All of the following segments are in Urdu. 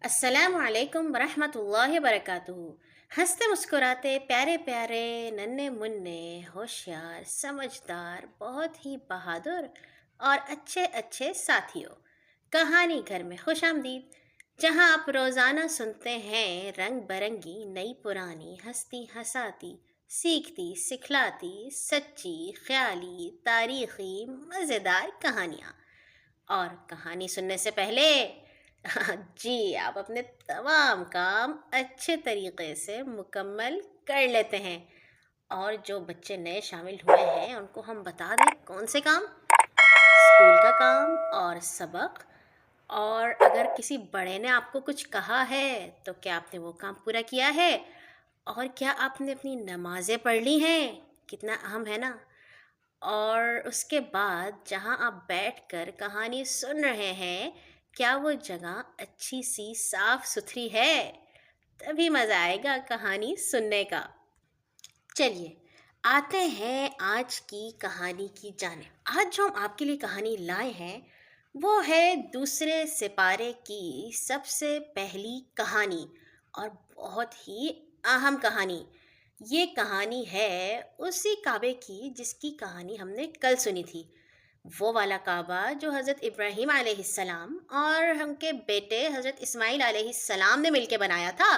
السلام علیکم ورحمۃ اللہ وبرکاتہ۔ ہنستے مسکراتے پیارے پیارے ننھے منھے ہوشیار سمجھدار بہت ہی بہادر اور اچھے اچھے ساتھیوں، کہانی گھر میں خوش آمدید، جہاں آپ روزانہ سنتے ہیں رنگ برنگی نئی پرانی ہستی ہساتی سیکھتی سکھلاتی سچی خیالی تاریخی مزیدار کہانیاں۔ اور کہانی سننے سے پہلے جی آپ اپنے تمام کام اچھے طریقے سے مکمل کر لیتے ہیں، اور جو بچے نئے شامل ہوئے ہیں ان کو ہم بتا دیں کون سے کام: اسکول کا کام اور سبق، اور اگر کسی بڑے نے آپ کو کچھ کہا ہے تو کیا آپ نے وہ کام پورا کیا ہے، اور کیا آپ نے اپنی نمازیں پڑھ لی ہیں، کتنا اہم ہے نا۔ اور اس کے بعد جہاں آپ بیٹھ کر کہانی سن رہے ہیں، کیا وہ جگہ اچھی سی صاف ستھری ہے؟ تبھی مزہ آئے گا کہانی سننے کا۔ چلیے آتے ہیں آج کی کہانی کی جانب۔ آج جو ہم آپ کے لیے کہانی لائے ہیں وہ ہے دوسرے سپارے کی سب سے پہلی کہانی، اور بہت ہی اہم کہانی۔ یہ کہانی ہے اسی کعبے کی جس کی کہانی ہم نے کل سنی تھی، وہ والا کعبہ جو حضرت ابراہیم علیہ السلام اور ان کے بیٹے حضرت اسماعیل علیہ السلام نے مل کے بنایا تھا،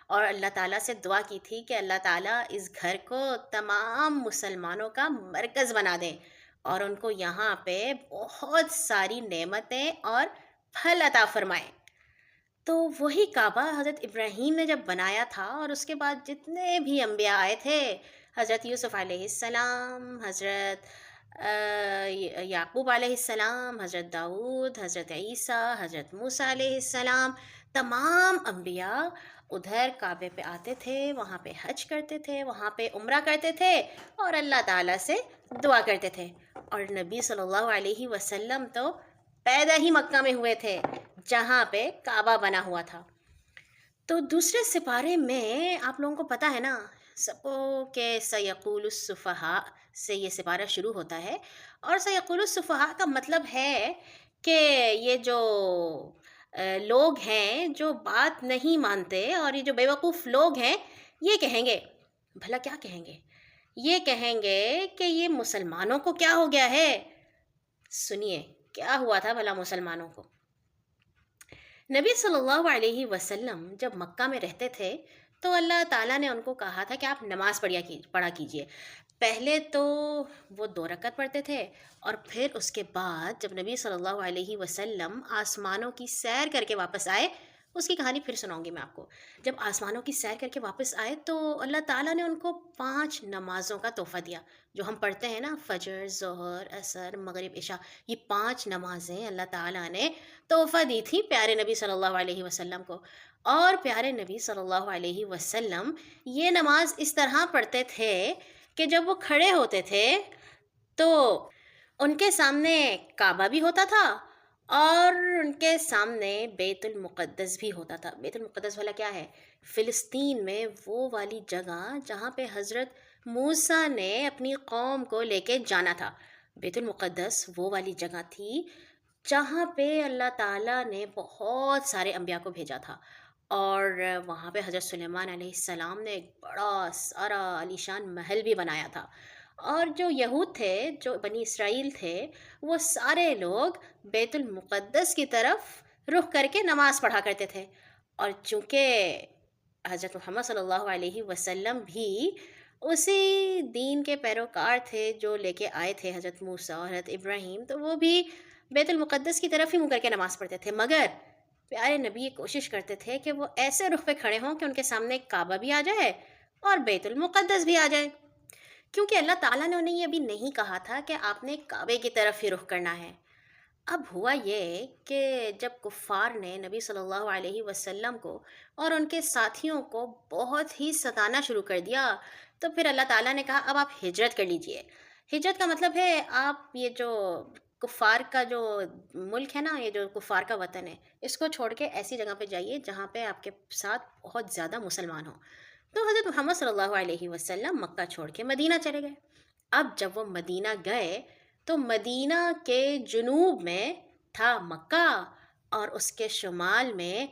اور اللہ تعالیٰ سے دعا کی تھی کہ اللہ تعالیٰ اس گھر کو تمام مسلمانوں کا مرکز بنا دیں اور ان کو یہاں پہ بہت ساری نعمتیں اور پھل عطا فرمائیں۔ تو وہی کعبہ حضرت ابراہیم نے جب بنایا تھا، اور اس کے بعد جتنے بھی انبیاء آئے تھے، حضرت یوسف علیہ السلام، حضرت یعقوب علیہ السلام، حضرت داؤد، حضرت عیسیٰ، حضرت موسیٰ علیہ السلام، تمام انبیاء ادھر کعبے پہ آتے تھے، وہاں پہ حج کرتے تھے، وہاں پہ عمرہ کرتے تھے اور اللہ تعالیٰ سے دعا کرتے تھے۔ اور نبی صلی اللہ علیہ وسلم تو پیدا ہی مکہ میں ہوئے تھے جہاں پہ کعبہ بنا ہوا تھا۔ تو دوسرے سپارے میں آپ لوگوں کو پتہ ہے نا، سب کو، کہ سیقول السفہاء سے یہ سپارہ شروع ہوتا ہے، اور سیقول السفہاء کا مطلب ہے کہ یہ جو لوگ ہیں جو بات نہیں مانتے، اور یہ جو بیوقوف لوگ ہیں، یہ کہیں گے، بھلا کیا کہیں گے؟ یہ کہیں گے کہ یہ مسلمانوں کو کیا ہو گیا ہے؟ سنیے کیا ہوا تھا بھلا مسلمانوں کو۔ نبی صلی اللہ علیہ وسلم جب مکہ میں رہتے تھے تو اللہ تعالیٰ نے ان کو کہا تھا کہ آپ نماز پڑھا کیجئے۔ پہلے تو وہ 2 رکعت پڑھتے تھے، اور پھر اس کے بعد جب نبی صلی اللہ علیہ وسلم آسمانوں کی سیر کر کے واپس آئے، اس کی کہانی پھر سناؤں گی میں آپ کو۔ جب آسمانوں کی سیر کر کے واپس آئے تو اللہ تعالیٰ نے ان کو 5 نمازوں کا تحفہ دیا، جو ہم پڑھتے ہیں نا، فجر، ظہر، عصر، مغرب، عشاء۔ یہ 5 نمازیں اللہ تعالیٰ نے تحفہ دی تھی پیارے نبی صلی اللہ علیہ وسلم کو۔ اور پیارے نبی صلی اللہ علیہ وسلم یہ نماز اس طرح پڑھتے تھے کہ جب وہ کھڑے ہوتے تھے تو ان کے سامنے کعبہ بھی ہوتا تھا، اور ان کے سامنے بیت المقدس بھی ہوتا تھا۔ بیت المقدس والا کیا ہے؟ فلسطین میں وہ والی جگہ جہاں پہ حضرت موسیٰ نے اپنی قوم کو لے کے جانا تھا۔ بیت المقدس وہ والی جگہ تھی جہاں پہ اللہ تعالیٰ نے بہت سارے انبیاء کو بھیجا تھا، اور وہاں پہ حضرت سلیمان علیہ السلام نے ایک بڑا سارا عالیشان محل بھی بنایا تھا۔ اور جو یہود تھے، جو بنی اسرائیل تھے، وہ سارے لوگ بیت المقدس کی طرف رخ کر کے نماز پڑھا کرتے تھے۔ اور چونکہ حضرت محمد صلی اللہ علیہ وسلم بھی اسی دین کے پیروکار تھے جو لے کے آئے تھے حضرت موسیٰ اور حضرت ابراہیم، تو وہ بھی بیت المقدس کی طرف ہی منہ کر کے نماز پڑھتے تھے، مگر پیارے نبی یہ کوشش کرتے تھے کہ وہ ایسے رخ پہ کھڑے ہوں کہ ان کے سامنے کعبہ بھی آ جائے اور بیت المقدس بھی آ جائے، کیونکہ اللہ تعالیٰ نے انہیں یہ بھی نہیں کہا تھا کہ آپ نے کعبے کی طرف ہی رخ کرنا ہے۔ اب ہوا یہ کہ جب کفار نے نبی صلی اللہ علیہ وسلم کو اور ان کے ساتھیوں کو بہت ہی ستانا شروع کر دیا، تو پھر اللہ تعالیٰ نے کہا اب آپ ہجرت کر لیجئے۔ ہجرت کا مطلب ہے آپ یہ جو کفار کا جو ملک ہے نا، یہ جو کفار کا وطن ہے، اس کو چھوڑ کے ایسی جگہ پہ جائیے جہاں پہ آپ کے ساتھ بہت زیادہ مسلمان ہوں۔ تو حضرت محمد صلی اللہ علیہ وسلم مکہ چھوڑ کے مدینہ چلے گئے۔ اب جب وہ مدینہ گئے تو مدینہ کے جنوب میں تھا مکہ، اور اس کے شمال میں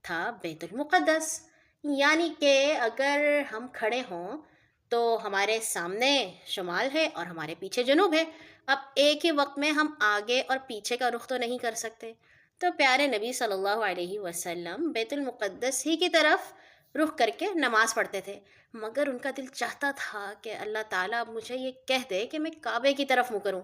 تھا بیت المقدس، یعنی کہ اگر ہم کھڑے ہوں تو ہمارے سامنے شمال ہے اور ہمارے پیچھے جنوب ہے۔ اب ایک ہی وقت میں ہم آگے اور پیچھے کا رخ تو نہیں کر سکتے، تو پیارے نبی صلی اللہ علیہ وسلم بیت المقدس ہی کی طرف رخ کر کے نماز پڑھتے تھے، مگر ان کا دل چاہتا تھا کہ اللہ تعالیٰ اب مجھے یہ کہہ دے کہ میں کعبے کی طرف منہ کروں،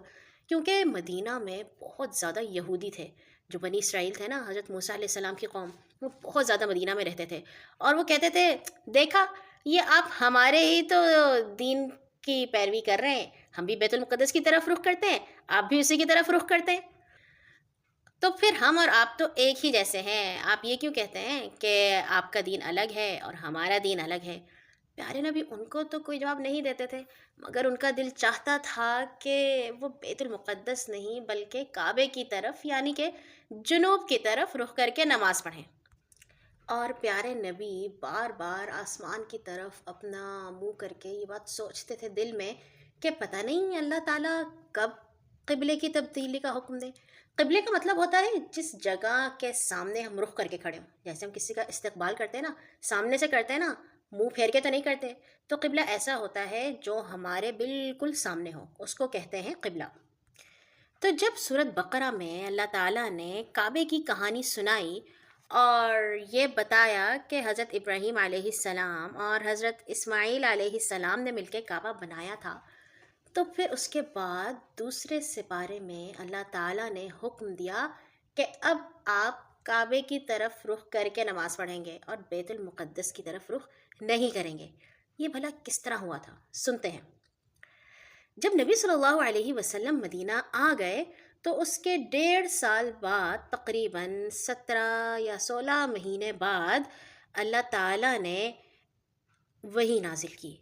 کیونکہ مدینہ میں بہت زیادہ یہودی تھے، جو بنی اسرائیل تھے نا، حضرت موسیٰ علیہ السلام کی قوم، وہ بہت زیادہ مدینہ میں رہتے تھے، اور وہ کہتے تھے دیکھا یہ آپ ہمارے ہی تو دین کی پیروی کر رہے ہیں، ہم بھی بیت المقدس کی طرف رخ کرتے ہیں، آپ بھی اسی کی طرف رخ کرتے ہیں، تو پھر ہم اور آپ تو ایک ہی جیسے ہیں، آپ یہ کیوں کہتے ہیں کہ آپ کا دین الگ ہے اور ہمارا دین الگ ہے؟ پیارے نبی ان کو تو کوئی جواب نہیں دیتے تھے، مگر ان کا دل چاہتا تھا کہ وہ بیت المقدس نہیں بلکہ کعبے کی طرف یعنی کہ جنوب کی طرف رخ کر کے نماز پڑھیں، اور پیارے نبی بار بار آسمان کی طرف اپنا منہ کر کے یہ بات سوچتے تھے دل میں کہ پتہ نہیں اللہ تعالیٰ کب قبلے کی تبدیلی کا حکم دے۔ قبلے کا مطلب ہوتا ہے جس جگہ کے سامنے ہم رخ کر کے کھڑے ہوں، جیسے ہم کسی کا استقبال کرتے ہیں نا، سامنے سے کرتے ہیں نا، منہ پھیر کے تو نہیں کرتے، تو قبلہ ایسا ہوتا ہے جو ہمارے بالکل سامنے ہو، اس کو کہتے ہیں قبلہ۔ تو جب سورۃ بقرہ میں اللہ تعالیٰ نے کعبے کی کہانی سنائی اور یہ بتایا کہ حضرت ابراہیم علیہ السلام اور حضرت اسماعیل علیہ السلام نے مل کے کعبہ بنایا تھا، تو پھر اس کے بعد دوسرے سپارے میں اللہ تعالیٰ نے حکم دیا کہ اب آپ کعبے کی طرف رخ کر کے نماز پڑھیں گے اور بیت المقدس کی طرف رخ نہیں کریں گے۔ یہ بھلا کس طرح ہوا تھا؟ سنتے ہیں۔ جب نبی صلی اللہ علیہ وسلم مدینہ آ گئے تو اس کے 1.5 سال بعد، تقریباً 17 یا 16 مہینے بعد، اللہ تعالیٰ نے وحی نازل کی،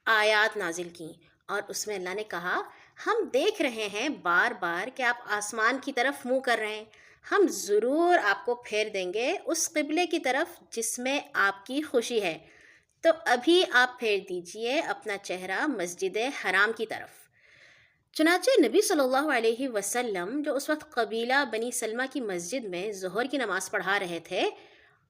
آیات نازل کی، اور اس میں اللہ نے کہا ہم دیکھ رہے ہیں بار بار کہ آپ آسمان کی طرف منہ کر رہے ہیں، ہم ضرور آپ کو پھیر دیں گے اس قبلے کی طرف جس میں آپ کی خوشی ہے، تو ابھی آپ پھیر دیجئے اپنا چہرہ مسجد حرام کی طرف۔ چنانچہ نبی صلی اللہ علیہ وسلم جو اس وقت قبیلہ بنی سلمہ کی مسجد میں ظہر کی نماز پڑھا رہے تھے،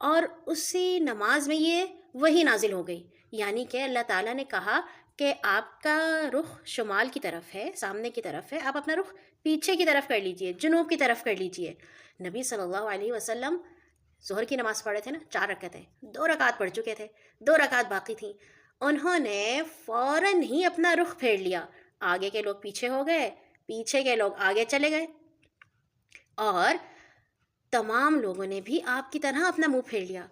اور اسی نماز میں یہ وحی نازل ہو گئی، یعنی کہ اللہ تعالیٰ نے کہا کہ آپ کا رخ شمال کی طرف ہے، سامنے کی طرف ہے، آپ اپنا رخ پیچھے کی طرف کر لیجئے، جنوب کی طرف کر لیجئے۔ نبی صلی اللہ علیہ وسلم ظہر کی نماز پڑھے تھے نا، 4 رکعتیں، 2 رکعت پڑھ چکے تھے، 2 رکعت باقی تھیں، انہوں نے فوراً ہی اپنا رخ پھیر لیا، آگے کے لوگ پیچھے ہو گئے، پیچھے کے لوگ آگے چلے گئے، اور تمام لوگوں نے بھی آپ کی طرح اپنا منہ پھیر لیا۔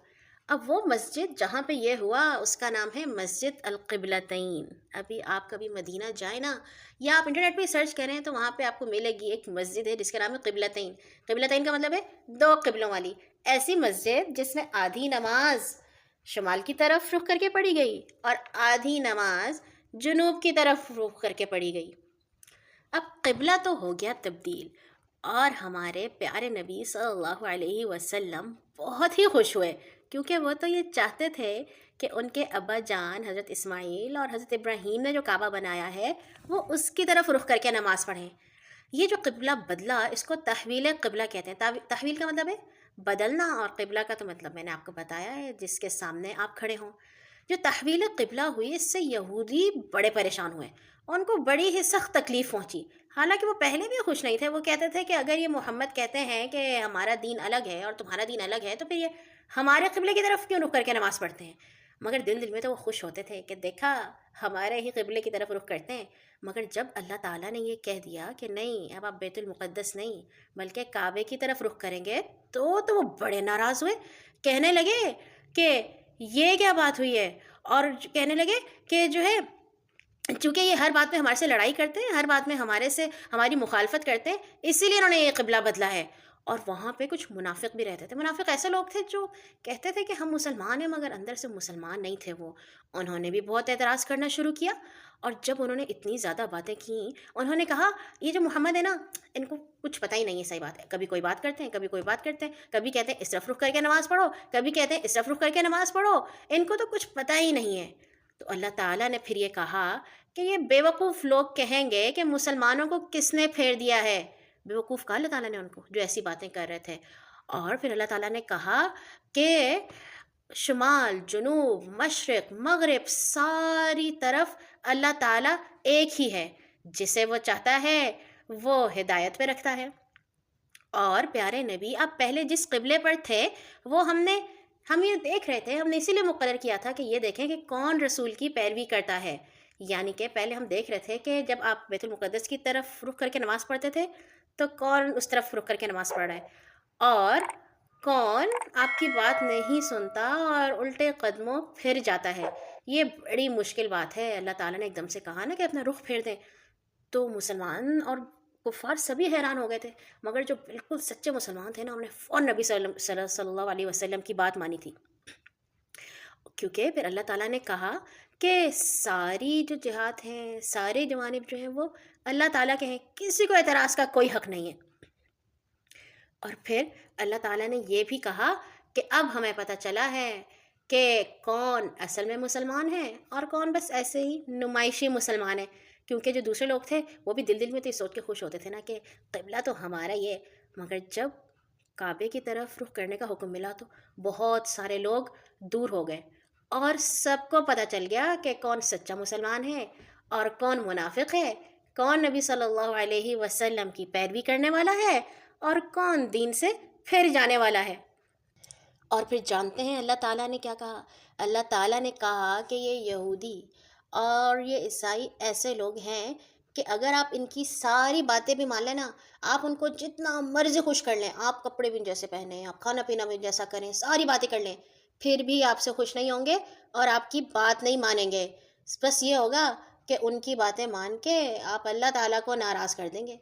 اب وہ مسجد جہاں پہ یہ ہوا اس کا نام ہے مسجد القبلتین۔ ابھی آپ کبھی مدینہ جائیں نا، یا آپ انٹرنیٹ پہ سرچ کریں تو وہاں پہ آپ کو ملے گی ایک مسجد ہے جس کا نام ہے قبلتین۔ قبلتین کا مطلب ہے 2 قبلوں والی، ایسی مسجد جس میں آدھی نماز شمال کی طرف رخ کر کے پڑھی گئی اور آدھی نماز جنوب کی طرف رخ کر کے پڑھی گئی۔ اب قبلہ تو ہو گیا تبدیل، اور ہمارے پیارے نبی صلی اللہ علیہ وسلم بہت ہی خوش ہوئے، کیونکہ وہ تو یہ چاہتے تھے کہ ان کے ابا جان حضرت اسماعیل اور حضرت ابراہیم نے جو کعبہ بنایا ہے وہ اس کی طرف رخ کر کے نماز پڑھیں۔ یہ جو قبلہ بدلا اس کو تحویل قبلہ کہتے ہیں۔ تحویل کا مطلب ہے بدلنا، اور قبلہ کا تو مطلب میں نے آپ کو بتایا ہے جس کے سامنے آپ کھڑے ہوں۔ جو تحویل قبلہ ہوئی اس سے یہودی بڑے پریشان ہوئے، ان کو بڑی ہی سخت تکلیف پہنچی، حالانکہ وہ پہلے بھی خوش نہیں تھے۔ وہ کہتے تھے کہ اگر یہ محمد کہتے ہیں کہ ہمارا دین الگ ہے اور تمہارا دین الگ ہے تو پھر یہ ہمارے قبلے کی طرف کیوں رخ کر کے نماز پڑھتے ہیں؟ مگر دل دل میں تو وہ خوش ہوتے تھے کہ دیکھا ہمارے ہی قبلے کی طرف رخ کرتے ہیں۔ مگر جب اللہ تعالیٰ نے یہ کہہ دیا کہ نہیں، اب آپ بیت المقدس نہیں بلکہ کعبے کی طرف رخ کریں گے، تو وہ بڑے ناراض ہوئے، کہنے لگے کہ یہ کیا بات ہوئی ہے، اور کہنے لگے کہ جو ہے چونکہ یہ ہر بات میں ہمارے سے لڑائی کرتے ہیں، ہر بات میں ہماری مخالفت کرتے ہیں، اسی لیے انہوں نے یہ قبلہ بدلا ہے۔ اور وہاں پہ کچھ منافق بھی رہتے تھے۔ منافق ایسے لوگ تھے جو کہتے تھے کہ ہم مسلمان ہیں مگر اندر سے مسلمان نہیں تھے۔ وہ انہوں نے بھی بہت اعتراض کرنا شروع کیا، اور جب انہوں نے اتنی زیادہ باتیں کیں، انہوں نے کہا یہ جو محمد ہے نا، ان کو کچھ پتہ ہی نہیں ہے، صحیح بات ہے، کبھی کوئی بات کرتے ہیں، کبھی کوئی بات کرتے ہیں، کبھی کہتے ہیں اس طرف رخ کر کے نماز پڑھو، کبھی کہتے ہیں اس طرف رخ کر کے نماز پڑھو، ان کو تو کچھ پتہ ہی نہیں ہے۔ تو اللہ تعالیٰ نے پھر یہ کہا کہ یہ بیوقوف لوگ کہیں گے کہ مسلمانوں کو کس نے پھیر دیا ہے۔ بیوقوف کہا اللہ تعالیٰ نے ان کو جو ایسی باتیں کر رہے تھے، اور پھر اللہ تعالیٰ نے کہا کہ شمال، جنوب، مشرق، مغرب، ساری طرف اللہ تعالیٰ ایک ہی ہے، جسے وہ چاہتا ہے وہ ہدایت پہ رکھتا ہے۔ اور پیارے نبی، آپ پہلے جس قبلے پر تھے وہ ہم یہ دیکھ رہے تھے، ہم نے اسی لیے مقرر کیا تھا کہ یہ دیکھیں کہ کون رسول کی پیروی کرتا ہے۔ یعنی کہ پہلے ہم دیکھ رہے تھے کہ جب آپ بیت المقدس کی طرف رخ کر کے نماز پڑھتے تھے تو کون اس طرف رخ کر کے نماز پڑھ رہا ہے، اور کون آپ کی بات نہیں سنتا اور الٹے قدموں پھر جاتا ہے۔ یہ بڑی مشکل بات ہے۔ اللہ تعالیٰ نے ایک دم سے کہا نا کہ اپنا رخ پھیر دیں، تو مسلمان اور کفار سبھی حیران ہو گئے تھے، مگر جو بالکل سچے مسلمان تھے نا، انہوں نے فوراً نبی صلی اللہ علیہ وسلم کی بات مانی تھی، کیونکہ پھر اللہ تعالیٰ نے کہا کہ ساری جو جہات ہیں، سارے جوانب جو ہیں وہ اللہ تعالیٰ کے ہیں، کسی کو اعتراض کا کوئی حق نہیں ہے۔ اور پھر اللہ تعالیٰ نے یہ بھی کہا کہ اب ہمیں پتہ چلا ہے کہ کون اصل میں مسلمان ہیں اور کون بس ایسے ہی نمائشی مسلمان ہیں، کیونکہ جو دوسرے لوگ تھے وہ بھی دل دل میں تو یہ سوچ کے خوش ہوتے تھے نا کہ قبلہ تو ہمارا ہی ہے، مگر جب کعبے کی طرف رخ کرنے کا حکم ملا تو بہت سارے لوگ دور ہو گئے، اور سب کو پتہ چل گیا کہ کون سچا مسلمان ہے اور کون منافق ہے، کون نبی صلی اللہ علیہ وسلم کی پیروی کرنے والا ہے اور کون دین سے پھر جانے والا ہے۔ اور پھر جانتے ہیں اللہ تعالیٰ نے کیا کہا؟ اللہ تعالیٰ نے کہا کہ یہ یہودی اور یہ عیسائی ایسے لوگ ہیں کہ اگر آپ ان کی ساری باتیں بھی مان لیں نا، آپ ان کو جتنا مرضی خوش کر لیں، آپ کپڑے بھی جیسے پہنیں، آپ کھانا پینا بھی جیسا کریں، ساری باتیں کر لیں، پھر بھی آپ سے خوش نہیں ہوں گے اور آپ کی بات نہیں مانیں گے۔ بس یہ ہوگا کہ ان کی باتیں مان کے آپ اللہ تعالیٰ کو ناراض کر دیں گے۔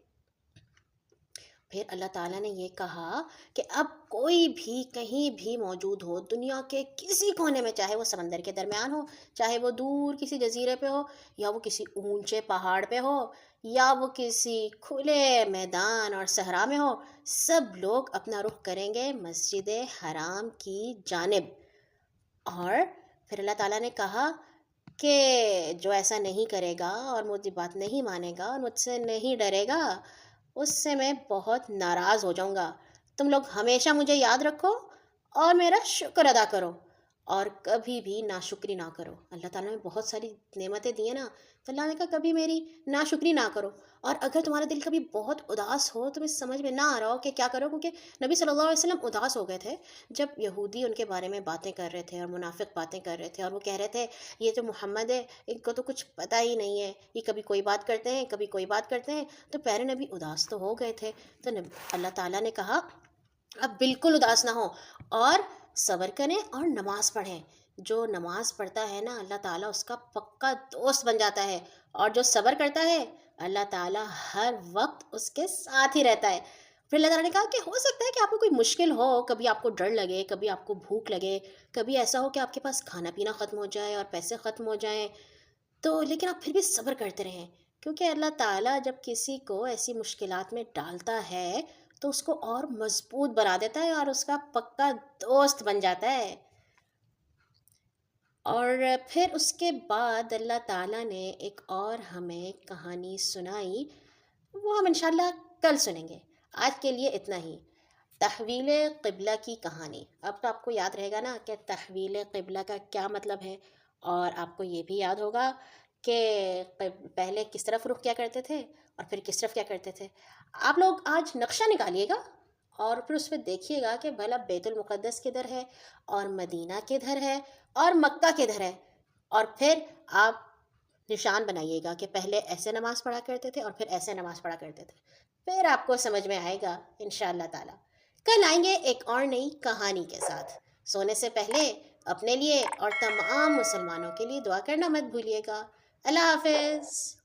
پھر اللہ تعالیٰ نے یہ کہا کہ اب کوئی بھی کہیں بھی موجود ہو، دنیا کے کسی کونے میں، چاہے وہ سمندر کے درمیان ہو، چاہے وہ دور کسی جزیرے پہ ہو، یا وہ کسی اونچے پہاڑ پہ ہو، یا وہ کسی کھلے میدان اور صحرا میں ہو، سب لوگ اپنا رخ کریں گے مسجد حرام کی جانب۔ اور پھر اللہ تعالیٰ نے کہا کہ جو ایسا نہیں کرے گا اور مجھے بات نہیں مانے گا اور مجھ سے نہیں ڈرے گا، اس سے میں بہت ناراض ہو جاؤں گا۔ تم لوگ ہمیشہ مجھے یاد رکھو اور میرا شکر ادا کرو، اور کبھی بھی ناشکری نہ کرو۔ اللہ تعالیٰ نے بہت ساری نعمتیں دی ہیں نا، تو اللہ نے کہا کبھی میری ناشکری نہ کرو۔ اور اگر تمہارا دل کبھی بہت اداس ہو، تمہیں سمجھ میں نہ آ رہا ہو کہ کیا کرو، کیونکہ نبی صلی اللہ علیہ وسلم اداس ہو گئے تھے جب یہودی ان کے بارے میں باتیں کر رہے تھے اور منافق باتیں کر رہے تھے، اور وہ کہہ رہے تھے یہ جو محمد ہے ان کو تو کچھ پتہ ہی نہیں ہے، یہ کبھی کوئی بات کرتے ہیں کبھی کوئی بات کرتے ہیں، تو پیارے نبی اداس تو ہو گئے تھے۔ تو اللہ تعالیٰ نے کہا اب بالکل اداس نہ ہو اور صبر کریں اور نماز پڑھیں۔ جو نماز پڑھتا ہے نا، اللہ تعالیٰ اس کا پکا دوست بن جاتا ہے، اور جو صبر کرتا ہے اللہ تعالیٰ ہر وقت اس کے ساتھ ہی رہتا ہے۔ پھر اللہ تعالیٰ نے کہا کہ ہو سکتا ہے کہ آپ کو کوئی مشکل ہو، کبھی آپ کو ڈر لگے، کبھی آپ کو بھوک لگے، کبھی ایسا ہو کہ آپ کے پاس کھانا پینا ختم ہو جائے اور پیسے ختم ہو جائیں، تو لیکن آپ پھر بھی صبر کرتے رہیں، کیونکہ اللہ تعالیٰ جب کسی کو ایسی مشکلات میں ڈالتا ہے تو اس کو اور مضبوط بنا دیتا ہے اور اس کا پکا دوست بن جاتا ہے۔ اور پھر اس کے بعد اللہ تعالیٰ نے ایک اور ہمیں کہانی سنائی، وہ ہم انشاءاللہ کل سنیں گے۔ آج کے لیے اتنا ہی۔ تحویل قبلہ کی کہانی۔ اب تو آپ کو یاد رہے گا نا کہ تحویل قبلہ کا کیا مطلب ہے، اور آپ کو یہ بھی یاد ہوگا کہ پہلے کس طرف رخ کیا کرتے تھے اور پھر کس طرف کیا کرتے تھے۔ آپ لوگ آج نقشہ نکالیے گا اور پھر اس پہ دیکھیے گا کہ بھلا بیت المقدس کدھر ہے اور مدینہ کدھر ہے اور مکہ کدھر ہے، اور پھر آپ نشان بنائیے گا کہ پہلے ایسے نماز پڑھا کرتے تھے اور پھر ایسے نماز پڑھا کرتے تھے، پھر آپ کو سمجھ میں آئے گا انشاءاللہ تعالی۔ کل آئیں گے ایک اور نئی کہانی کے ساتھ۔ سونے سے پہلے اپنے لیے اور تمام مسلمانوں کے لیے دعا کرنا مت بھولیے گا۔ اللہ حافظ۔